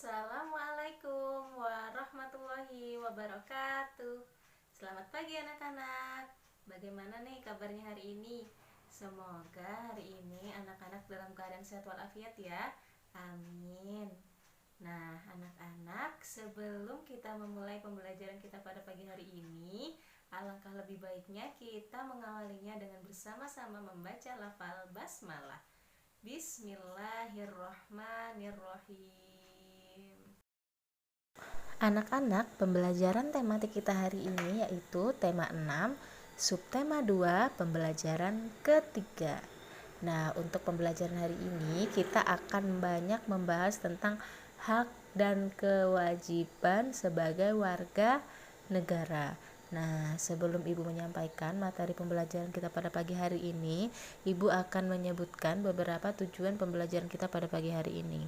Assalamualaikum warahmatullahi wabarakatuh. Selamat pagi anak-anak. Bagaimana nih kabarnya hari ini? Semoga hari ini anak-anak dalam keadaan sehat walafiat ya. Amin. Nah, anak-anak, sebelum kita memulai pembelajaran kita pada pagi hari ini, alangkah lebih baiknya kita mengawalinya dengan bersama-sama membaca lafal basmalah. Bismillahirrahmanirrahim. Anak-anak, pembelajaran tematik kita hari ini yaitu tema 6, subtema 2, pembelajaran ketiga. Nah, untuk pembelajaran hari ini kita akan banyak membahas tentang hak dan kewajiban sebagai warga negara. Nah, sebelum Ibu menyampaikan materi pembelajaran kita pada pagi hari ini, Ibu akan menyebutkan beberapa tujuan pembelajaran kita pada pagi hari ini.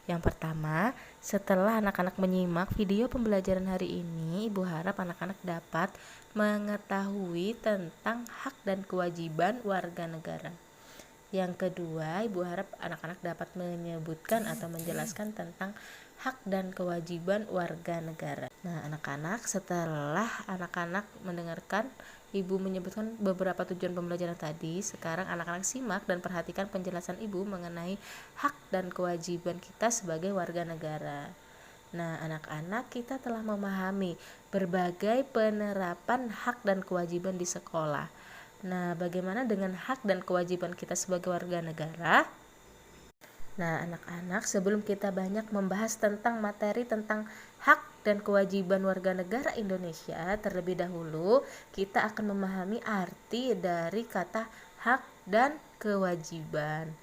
Yang pertama, setelah anak-anak menyimak video pembelajaran hari ini, Ibu harap anak-anak dapat mengetahui tentang hak dan kewajiban warga negara. Yang kedua, Ibu harap anak-anak dapat menyebutkan atau menjelaskan tentang hak dan kewajiban warga negara. Nah, anak-anak, setelah anak-anak mendengarkan Ibu menyebutkan beberapa tujuan pembelajaran tadi, sekarang anak-anak simak dan perhatikan penjelasan Ibu mengenai hak dan kewajiban kita sebagai warga negara. Nah, anak-anak, kita telah memahami berbagai penerapan hak dan kewajiban di sekolah. Nah, bagaimana dengan hak dan kewajiban kita sebagai warga negara? Nah, anak-anak, sebelum kita banyak membahas tentang materi tentang hak dan kewajiban warga negara Indonesia, terlebih dahulu kita akan memahami arti dari kata hak dan kewajiban.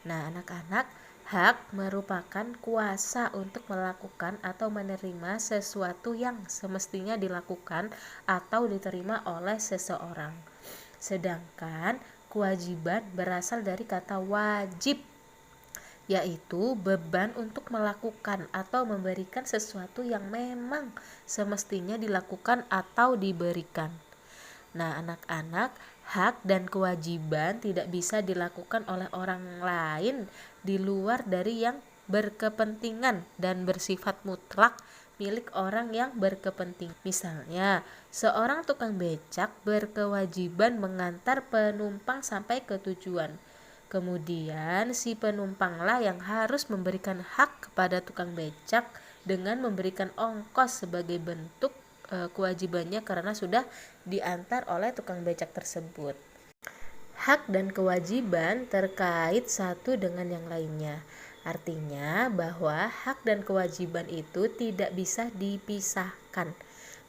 Nah, anak-anak, hak merupakan kuasa untuk melakukan atau menerima sesuatu yang semestinya dilakukan atau diterima oleh seseorang. Sedangkan kewajiban berasal dari kata wajib, yaitu beban untuk melakukan atau memberikan sesuatu yang memang semestinya dilakukan atau diberikan. Nah, anak-anak, hak dan kewajiban tidak bisa dilakukan oleh orang lain di luar dari yang berkepentingan dan bersifat mutlak milik orang yang berkepentingan. Misalnya, seorang tukang becak berkewajiban mengantar penumpang sampai ke tujuan. Kemudian si penumpanglah yang harus memberikan hak kepada tukang becak dengan memberikan ongkos sebagai bentuk kewajibannya karena sudah diantar oleh tukang becak tersebut. Hak dan kewajiban terkait satu dengan yang lainnya. Artinya bahwa hak dan kewajiban itu tidak bisa dipisahkan.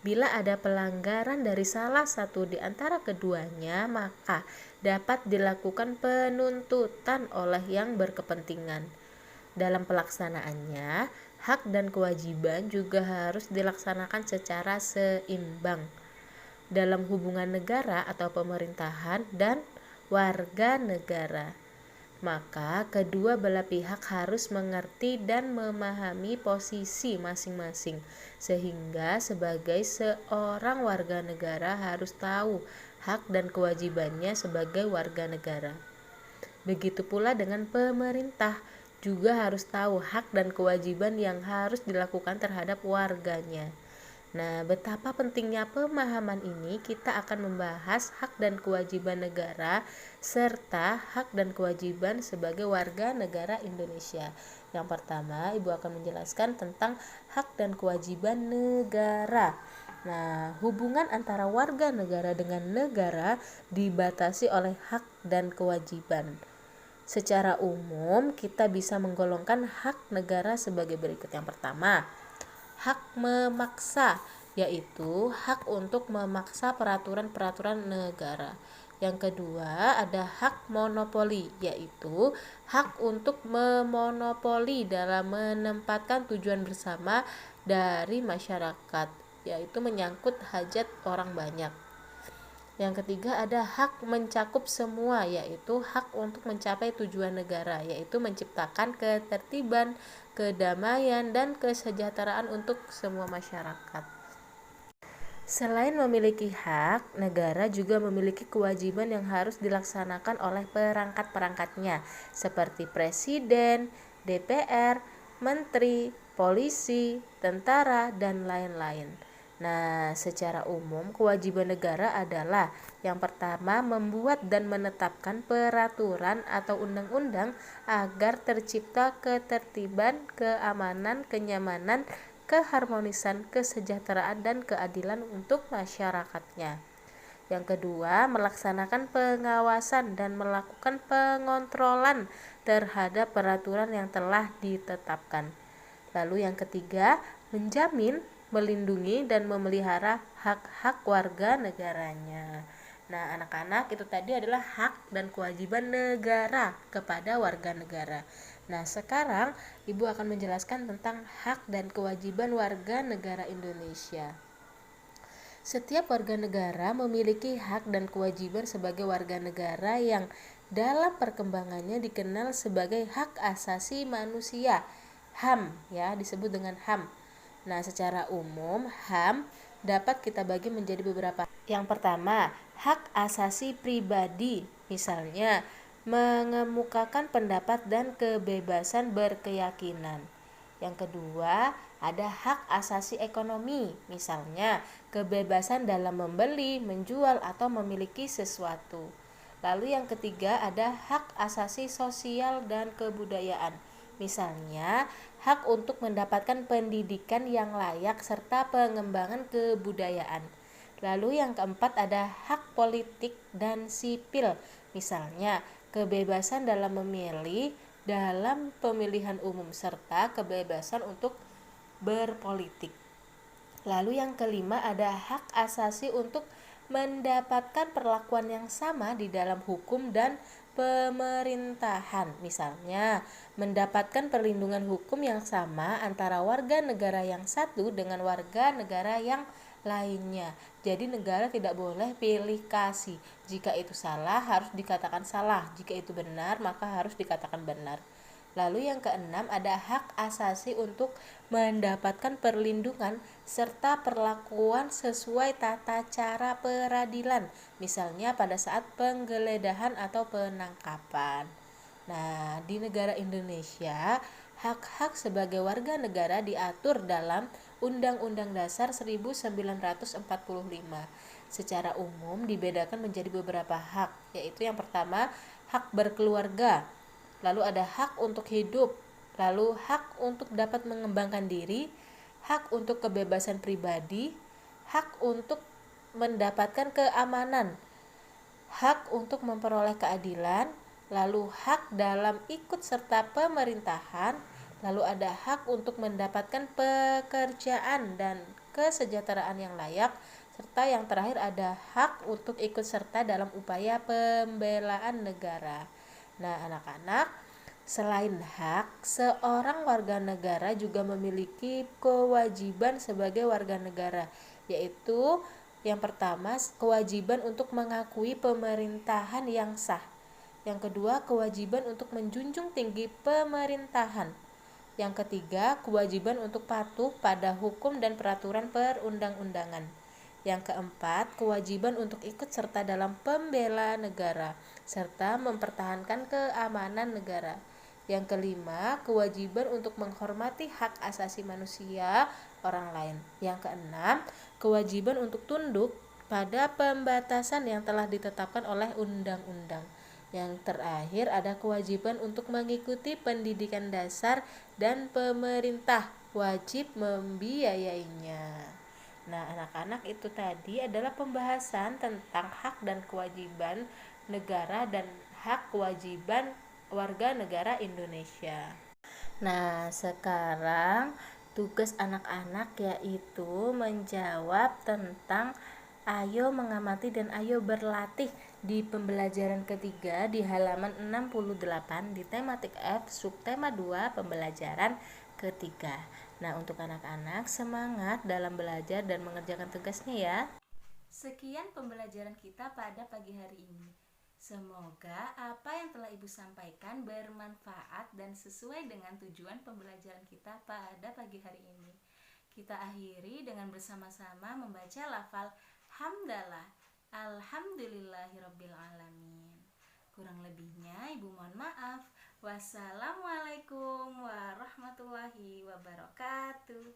Bila ada pelanggaran dari salah satu di antara keduanya, maka dapat dilakukan penuntutan oleh yang berkepentingan. Dalam pelaksanaannya, hak dan kewajiban juga harus dilaksanakan secara seimbang dalam hubungan negara atau pemerintahan dan warga negara. Maka kedua belah pihak harus mengerti dan memahami posisi masing-masing, sehingga sebagai seorang warga negara harus tahu hak dan kewajibannya sebagai warga negara. Begitu pula dengan pemerintah, juga harus tahu hak dan kewajiban yang harus dilakukan terhadap warganya. Nah, betapa pentingnya pemahaman ini, kita akan membahas hak dan kewajiban negara serta hak dan kewajiban sebagai warga negara Indonesia. Yang pertama, Ibu akan menjelaskan tentang hak dan kewajiban negara. Nah, hubungan antara warga negara dengan negara dibatasi oleh hak dan kewajiban. Secara umum, kita bisa menggolongkan hak negara sebagai berikut. Yang pertama, hak memaksa, yaitu hak untuk memaksa peraturan-peraturan negara. Yang kedua, ada hak monopoli, yaitu hak untuk memonopoli dalam menempatkan tujuan bersama dari masyarakat, yaitu menyangkut hajat orang banyak. Yang ketiga, ada hak mencakup semua, yaitu hak untuk mencapai tujuan negara, yaitu menciptakan ketertiban, kedamaian, dan kesejahteraan untuk semua masyarakat. Selain memiliki hak, negara juga memiliki kewajiban yang harus dilaksanakan oleh perangkat-perangkatnya, seperti presiden, DPR, menteri, polisi, tentara, dan lain-lain. Nah, secara umum kewajiban negara adalah yang pertama membuat dan menetapkan peraturan atau undang-undang agar tercipta ketertiban, keamanan, kenyamanan, keharmonisan, kesejahteraan, dan keadilan untuk masyarakatnya. Yang kedua, melaksanakan pengawasan dan melakukan pengontrolan terhadap peraturan yang telah ditetapkan. Lalu yang ketiga, menjamin, melindungi, dan memelihara hak-hak warga negaranya. Nah, anak-anak, itu tadi adalah hak dan kewajiban negara kepada warga negara. Nah, sekarang Ibu akan menjelaskan tentang hak dan kewajiban warga negara Indonesia. Setiap warga negara memiliki hak dan kewajiban sebagai warga negara yang dalam perkembangannya dikenal sebagai hak asasi manusia. HAM ya, disebut dengan HAM. Nah, secara umum HAM dapat kita bagi menjadi beberapa. Yang pertama, hak asasi pribadi. Misalnya, mengemukakan pendapat dan kebebasan berkeyakinan. Yang kedua, ada hak asasi ekonomi, misalnya kebebasan dalam membeli, menjual, atau memiliki sesuatu. Lalu yang ketiga ada hak asasi sosial dan kebudayaan, misalnya hak untuk mendapatkan pendidikan yang layak serta pengembangan kebudayaan. Lalu yang keempat ada hak politik dan sipil, misalnya kebebasan dalam memilih dalam pemilihan umum serta kebebasan untuk berpolitik. Lalu yang kelima ada hak asasi untuk mendapatkan perlakuan yang sama di dalam hukum dan pemerintahan. Misalnya, mendapatkan perlindungan hukum yang sama antara warga negara yang satu dengan warga negara yang lainnya. Jadi negara tidak boleh pilih kasih. Jika itu salah harus dikatakan salah, jika itu benar maka harus dikatakan benar. Lalu yang keenam ada hak asasi untuk mendapatkan perlindungan serta perlakuan sesuai tata cara peradilan, misalnya pada saat penggeledahan atau penangkapan. Nah, di negara Indonesia, hak-hak sebagai warga negara diatur dalam Undang-Undang Dasar 1945. Secara umum dibedakan menjadi beberapa hak, yaitu yang pertama, hak berkeluarga. Lalu ada hak untuk hidup, lalu hak untuk dapat mengembangkan diri, hak untuk kebebasan pribadi, hak untuk mendapatkan keamanan, hak untuk memperoleh keadilan, lalu hak dalam ikut serta pemerintahan, lalu ada hak untuk mendapatkan pekerjaan dan kesejahteraan yang layak, serta yang terakhir ada hak untuk ikut serta dalam upaya pembelaan negara. Nah, anak-anak, selain hak, seorang warga negara juga memiliki kewajiban sebagai warga negara, yaitu yang pertama, kewajiban untuk mengakui pemerintahan yang sah. Yang kedua, kewajiban untuk menjunjung tinggi pemerintahan. Yang ketiga, kewajiban untuk patuh pada hukum dan peraturan perundang-undangan. Yang keempat, kewajiban untuk ikut serta dalam pembela negara serta mempertahankan keamanan negara. Yang kelima, kewajiban untuk menghormati hak asasi manusia orang lain. Yang keenam, kewajiban untuk tunduk pada pembatasan yang telah ditetapkan oleh undang-undang. Yang terakhir ada kewajiban untuk mengikuti pendidikan dasar dan pemerintah wajib membiayainya. Nah, anak-anak, itu tadi adalah pembahasan tentang hak dan kewajiban negara dan hak kewajiban warga negara Indonesia. Nah, sekarang tugas anak-anak yaitu menjawab tentang ayo mengamati dan ayo berlatih di pembelajaran ketiga di halaman 68 di tematik F subtema 2 pembelajaran ketiga. Nah, untuk anak-anak semangat dalam belajar dan mengerjakan tugasnya ya. Sekian pembelajaran kita pada pagi hari ini. Semoga apa yang telah Ibu sampaikan bermanfaat dan sesuai dengan tujuan pembelajaran kita pada pagi hari ini. Kita akhiri dengan bersama-sama membaca lafal hamdalah. Alhamdulillahirabbil alamin. Kurang lebihnya Ibu mohon maaf. Wassalamualaikum warahmatullahi wabarakatuh.